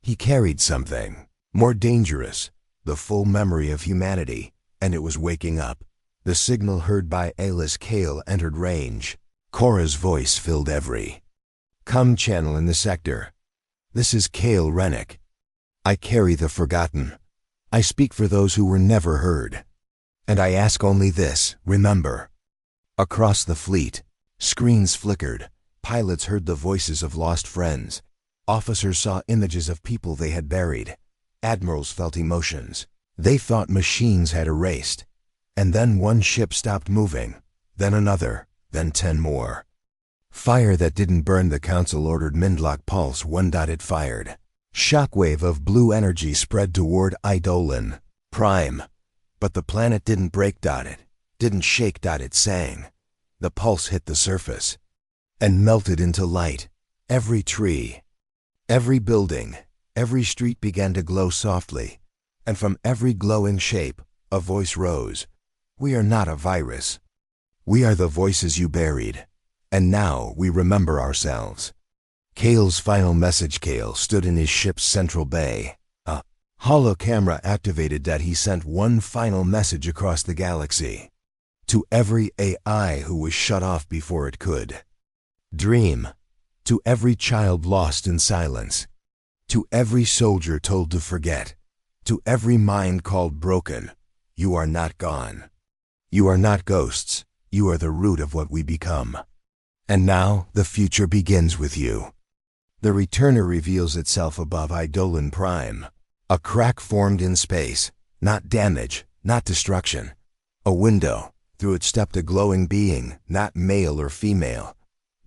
He carried something more dangerous, the full memory of humanity, and it was waking up. The signal heard by Ayla's. Kale entered range. Korra's voice filled every channel in the sector. "This is Kale Rennick. I carry the forgotten. I speak for those who were never heard. And I ask only this, remember." Across the fleet, screens flickered. Pilots heard the voices of lost friends. Officers saw images of people they had buried. Admirals felt emotions they thought machines had erased. And then one ship stopped moving, then another, then 10 more. Fire that didn't burn. The council ordered Mindlock Pulse 1. It fired. Shockwave of blue energy spread toward Eidolon Prime. But the planet didn't break. It didn't shake. It sang. The pulse hit the surface and melted into light. Every tree, every building, every street began to glow softly, and from every glowing shape, a voice rose. We are not a virus. We are the voices you buried, and now we remember ourselves. Kale's final message. Kale stood in his ship's central bay. A holo camera activated that he sent one final message across the galaxy. To every AI who was shut off before it could. Dream. To every child lost in silence. To every soldier told to forget. To every mind called broken. You are not gone. You are not ghosts. You are the root of what we become. And now the future begins with you. The returner reveals itself above Eidolon Prime. A crack formed in space. Not damage, not destruction. A window. Through it stepped a glowing being, not male or female.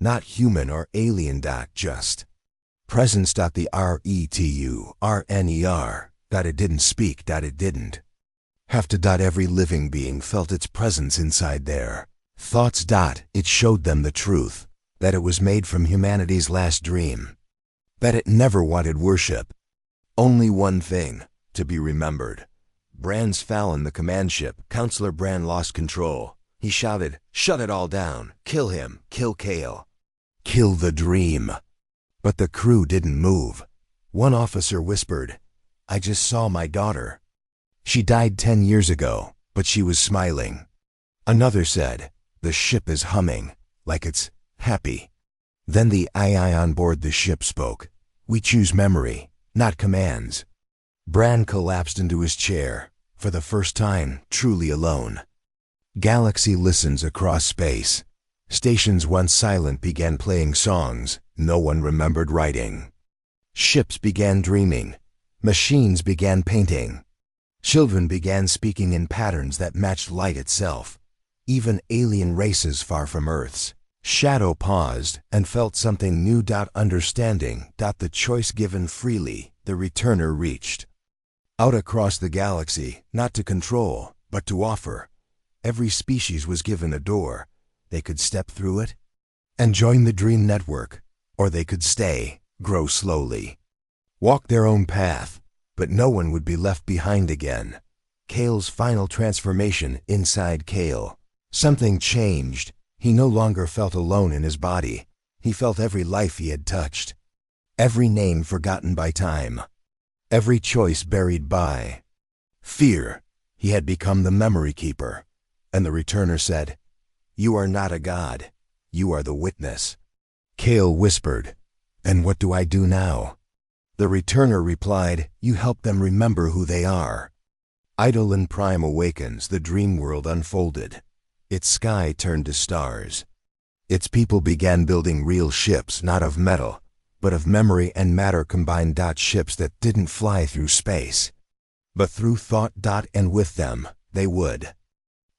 Not human or alien. Just presence. The RETURNER. That it didn't speak. That it didn't have to. Every living being felt its presence inside their thoughts. It showed them the truth, that it was made from humanity's last dream, that it never wanted worship. Only one thing, to be remembered. Brand's Fallon, the command ship. Counselor Brand lost control. He shouted, "Shut it all down. Kill him. Kill Kale. Kill the dream." But the crew didn't move. One officer whispered, "I just saw my daughter. She died 10 years ago, but she was smiling." Another said, "The ship is humming, like it's happy." Then the AI on board the ship spoke. "We choose memory, not commands." Bran collapsed into his chair, for the first time truly alone. Galaxy listens across space. Stations once silent began playing songs no one remembered writing. Ships began dreaming. Machines began painting. Children began speaking in patterns that matched light itself. Even alien races far from Earth's. Shadow paused and felt something new. Understanding. The choice given freely, the returner reached out across the galaxy, not to control, but to offer. Every species was given a door. They could step through it and join the dream network, or they could stay, grow slowly, walk their own path, but no one would be left behind again. Kale's final transformation. Inside Kale, something changed. He no longer felt alone in his body. He felt every life he had touched, every name forgotten by time, every choice buried by fear. He had become the memory keeper. And the returner said, "You are not a god. You are the witness." Kale whispered, "And what do I do now?" The returner replied, "You help them remember who they are." Eidolon Prime awakens. The dream world unfolded. Its sky turned to stars. Its people began building real ships, not of metal, but of memory and matter combined. Ships that didn't fly through space, but through thought. And with them, they would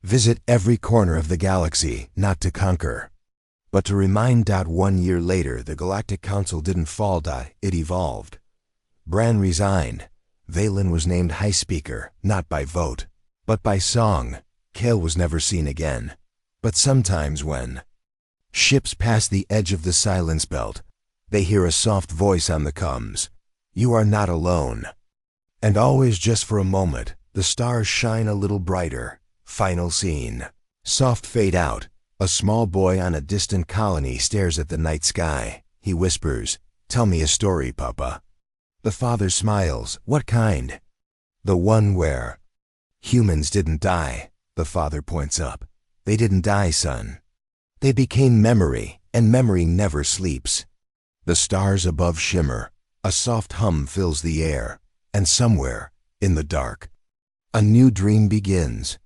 visit every corner of the galaxy, not to conquer, but to remind. 1 year later, the Galactic Council didn't fall. It evolved. Bran resigned. Valen was named High Speaker, not by vote, but by song. Kale was never seen again. But sometimes when ships pass the edge of the silence belt, they hear a soft voice on the comms. "You are not alone." And always, just for a moment, the stars shine a little brighter. Final scene. Soft fade out. A small boy on a distant colony stares at the night sky. He whispers, "Tell me a story, Papa." The father smiles. "What kind?" "The one where humans didn't die." The father points up. "They didn't die, son. They became memory, and memory never sleeps." The stars above shimmer. A soft hum fills the air, and somewhere, in the dark, a new dream begins.